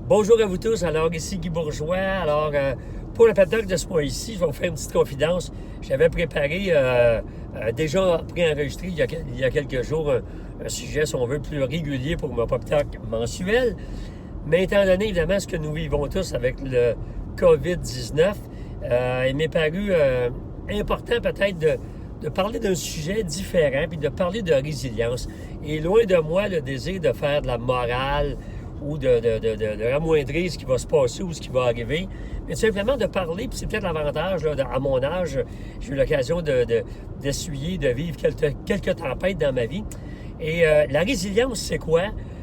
Bonjour à vous tous, alors ici Guy Bourgeois. Alors, pour le pep talk de ce mois-ci, je vais vous faire une petite confidence. J'avais préparé, déjà préenregistré il y a quelques jours, un sujet, si on veut, plus régulier pour mon pep talk mensuel. Mais étant donné, évidemment, ce que nous vivons tous avec le COVID-19, il m'est paru important peut-être de parler d'un sujet différent, puis de parler de résilience. Et loin de moi le désir de faire de la morale ou de amoindrir ce qui va se passer ou ce qui va arriver, mais tout simplement de parler, puis c'est peut-être l'avantage, là, à mon âge, j'ai eu l'occasion d'essuyer, de vivre quelques tempêtes dans ma vie. Et la résilience, c'est quoi?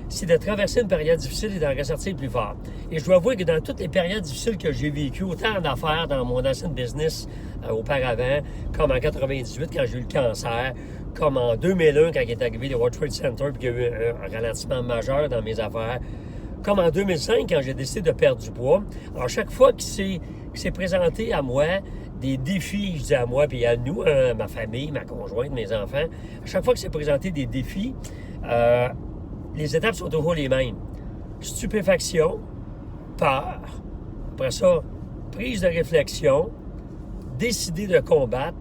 C'est de traverser une période difficile et d'en ressortir plus fort. Et je dois avouer que dans toutes les périodes difficiles que j'ai vécues, autant en affaires, dans mon ancien business auparavant, comme en 98 quand j'ai eu le cancer, comme en 2001 quand il est arrivé le World Trade Center puis qu'il y a eu un ralentissement majeur dans mes affaires, comme en 2005 quand j'ai décidé de perdre du poids. Alors chaque fois qu'il s'est présenté à moi des défis, je dis à moi puis à nous, ma famille, ma conjointe, mes enfants, à chaque fois qu'il s'est présenté des défis, les étapes sont toujours les mêmes. Stupéfaction, peur, après ça, prise de réflexion, décider de combattre,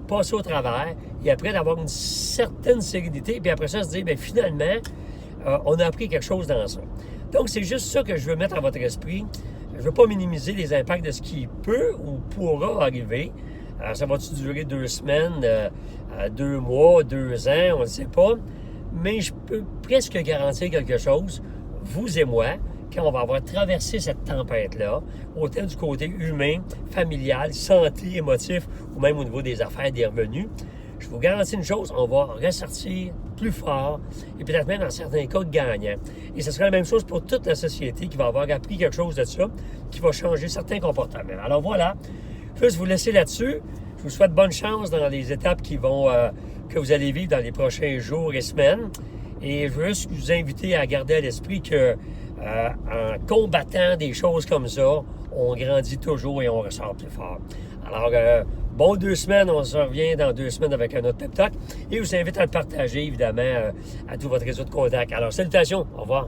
passer au travers, et après d'avoir une certaine sérénité, puis après ça, se dire, bien finalement, on a appris quelque chose dans ça. Donc, c'est juste ça que je veux mettre à votre esprit. Je ne veux pas minimiser les impacts de ce qui peut ou pourra arriver. Ça va-tu durer 2 semaines, 2 mois, 2 ans, on ne sait pas. Mais je peux presque garantir quelque chose, vous et moi, quand on va avoir traversé cette tempête-là, autant du côté humain, familial, santé, émotif, ou même au niveau des affaires, des revenus, je vous garantis une chose, on va ressortir plus fort et peut-être même dans certains cas gagnant. Et ce sera la même chose pour toute la société qui va avoir appris quelque chose de ça, qui va changer certains comportements. Alors voilà, je vais vous laisser là-dessus. Je vous souhaite bonne chance dans les étapes que vous allez vivre dans les prochains jours et semaines. Et je veux juste vous inviter à garder à l'esprit que en combattant des choses comme ça, on grandit toujours et on ressort plus fort. Alors, bon 2 semaines, on se revient dans 2 semaines avec un autre pep talk. Et je vous invite à le partager, évidemment, à tout votre réseau de contacts. Alors, salutations, au revoir.